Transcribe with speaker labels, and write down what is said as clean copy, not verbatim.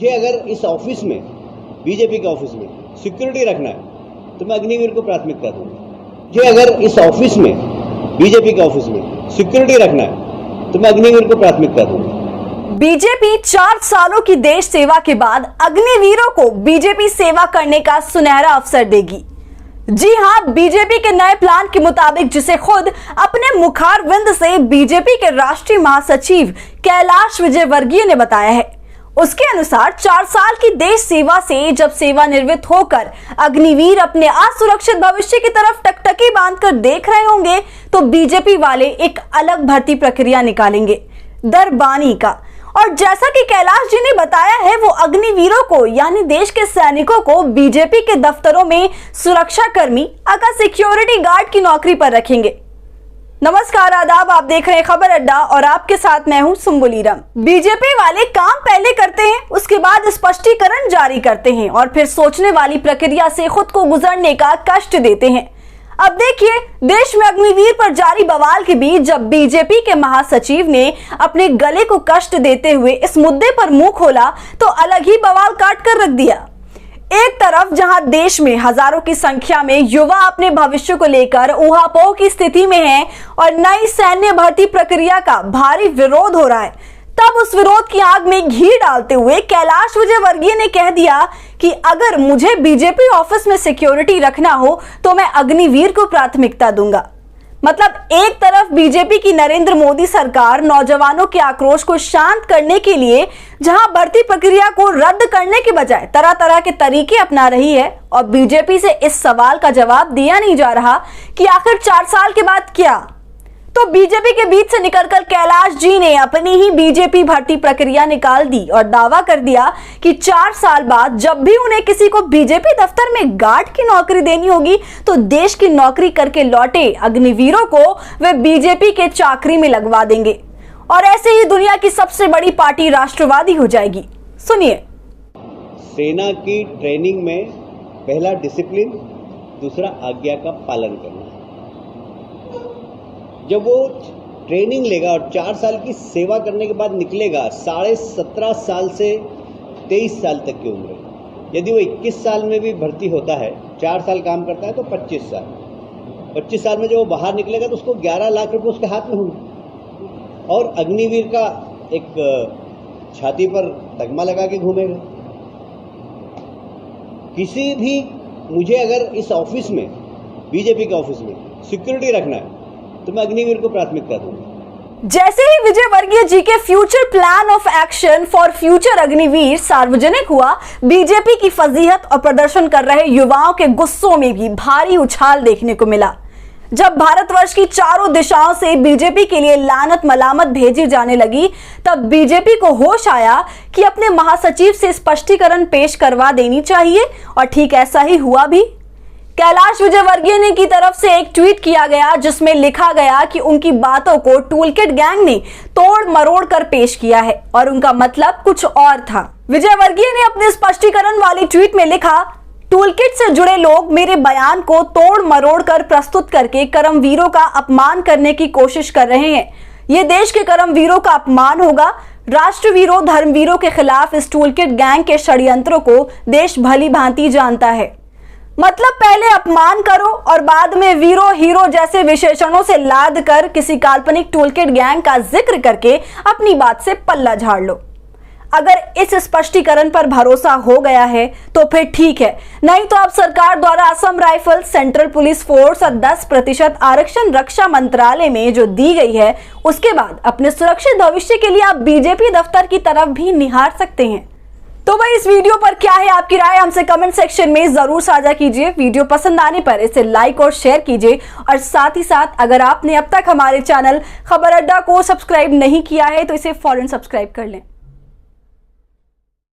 Speaker 1: मुझे अगर इस ऑफिस में, बीजेपी के ऑफिस में सिक्योरिटी रखना है तो मैं अग्निवीर को प्राथमिकता दूंगा। मुझे अगर इस ऑफिस में, बीजेपी के ऑफिस में सिक्योरिटी रखना है तो मैं अग्निवीर को प्राथमिकता दूंगा।
Speaker 2: बीजेपी 4 सालों की देश सेवा के बाद अग्निवीरों को बीजेपी सेवा करने का सुनहरा अवसर देगी। जी हां, बीजेपी के नए प्लान के मुताबिक, जिसे खुद अपने मुखारविंद से बीजेपी के राष्ट्रीय महासचिव कैलाश विजयवर्गीय ने बताया है, उसके अनुसार 4 साल की देश सेवा से जब सेवानिवृत्त होकर अग्निवीर अपने असुरक्षित भविष्य की तरफ टकटकी बांधकर देख रहे होंगे तो बीजेपी वाले एक अलग भर्ती प्रक्रिया निकालेंगे, दरबानी का। और जैसा कि कैलाश जी ने बताया है, वो अग्निवीरों को यानी देश के सैनिकों को बीजेपी के दफ्तरों में सुरक्षा कर्मी अगर सिक्योरिटी गार्ड की नौकरी पर रखेंगे। नमस्कार, आदाब, आप देख रहे हैं खबर अड्डा और आपके साथ मैं हूं सुम्बुलीरम। बीजेपी वाले काम पहले करते हैं, उसके बाद स्पष्टीकरण जारी करते हैं और फिर सोचने वाली प्रक्रिया से खुद को गुजरने का कष्ट देते हैं। अब देखिए, देश में अग्निवीर पर जारी बवाल के बीच जब बीजेपी के महासचिव ने अपने गले को कष्ट देते हुए इस मुद्दे पर मुंह खोला तो अलग ही बवाल काट कर रख दिया। एक तरफ जहां देश में हजारों की संख्या में युवा अपने भविष्य को लेकर ऊहापोह की स्थिति में हैं और नई सैन्य भर्ती प्रक्रिया का भारी विरोध हो रहा है, तब उस विरोध की आग में घी डालते हुए कैलाश विजयवर्गीय ने कह दिया कि अगर मुझे बीजेपी ऑफिस में सिक्योरिटी रखना हो तो मैं अग्निवीर को प्राथमिकता दूंगा। मतलब एक तरफ बीजेपी की नरेंद्र मोदी सरकार नौजवानों के आक्रोश को शांत करने के लिए जहां भर्ती प्रक्रिया को रद्द करने के बजाय तरह तरह के तरीके अपना रही है और बीजेपी से इस सवाल का जवाब दिया नहीं जा रहा कि आखिर 4 साल के बाद क्या, तो बीजेपी के बीच से निकलकर कैलाश जी ने अपनी ही बीजेपी भर्ती प्रक्रिया निकाल दी और दावा कर दिया कि 4 साल बाद जब भी उन्हें किसी को बीजेपी दफ्तर में गार्ड की नौकरी देनी होगी तो देश की नौकरी करके लौटे अग्निवीरों को वे बीजेपी के चाकरी में लगवा देंगे और ऐसे ही दुनिया की सबसे बड़ी पार्टी राष्ट्रवादी हो जाएगी। सुनिए।
Speaker 1: सेना की ट्रेनिंग में पहला डिसिप्लिन, दूसरा आज्ञा का पालन करना। जब वो ट्रेनिंग लेगा और 4 साल की सेवा करने के बाद निकलेगा, 17.5 साल से 23 साल तक की उम्र। यदि वो 21 साल में भी भर्ती होता है, 4 साल काम करता है तो 25 साल। 25 साल में जब वो बाहर निकलेगा तो उसको 11 लाख रुपए उसके हाथ में होंगे और अग्निवीर का एक छाती पर तगमा लगा के घूमेगा। किसी भी, मुझे अगर इस ऑफिस में, बीजेपी के ऑफिस में सिक्योरिटी रखना है तो मैं अग्निवीर को प्राथमिकता दूंगा।
Speaker 2: जैसे ही विजयवर्गीय जी के future plan of action for future Agniveer सार्वजनिक हुआ, बीजेपी की फजीहत और प्रदर्शन कर रहे युवाओं के गुस्सों में भी भारी उछाल देखने को मिला। जब भारतवर्ष की चारों दिशाओं से बीजेपी के लिए लानत मलामत भेजी जाने लगी, तब बीजेपी को होश आया कि अपने महासचिव से स्पष्टीकरण पेश करवा देनी चाहिए और ठीक ऐसा ही हुआ भी। कैलाश विजयवर्गीय ने की तरफ से एक ट्वीट किया गया जिसमें लिखा गया कि उनकी बातों को टूलकिट गैंग ने तोड़ मरोड़ कर पेश किया है और उनका मतलब कुछ और था। विजयवर्गीय ने अपने स्पष्टीकरण वाली ट्वीट में लिखा, टूलकिट से जुड़े लोग मेरे बयान को तोड़ मरोड़ कर प्रस्तुत करके कर्मवीरों का अपमान करने की कोशिश कर रहे हैं। ये देश के कर्मवीरों का अपमान होगा। राष्ट्रवीरों, धर्मवीरों के खिलाफ इस टूलकिट गैंग के षड्यंत्रों को देश भली भांति जानता है। मतलब पहले अपमान करो और बाद में वीरो हीरो जैसे विशेषणों से लाद कर किसी काल्पनिक टूलकिट गैंग का जिक्र करके अपनी बात से पल्ला झाड़ लो। अगर इस स्पष्टीकरण पर भरोसा हो गया है तो फिर ठीक है, नहीं तो अब सरकार द्वारा Assam rifle, central police force और 10% आरक्षण रक्षा मंत्रालय में जो दी गई है, उसके बाद अपने सुरक्षित भविष्य के लिए आप बीजेपी दफ्तर की तरफ भी निहार सकते हैं। तो भाई, इस वीडियो पर क्या है आपकी राय, हमसे कमेंट सेक्शन में जरूर साझा कीजिए। वीडियो पसंद आने पर इसे लाइक और शेयर कीजिए और साथ ही साथ अगर आपने अब तक हमारे चैनल खबर अड्डा को सब्सक्राइब नहीं किया है तो इसे फौरन सब्सक्राइब कर लें।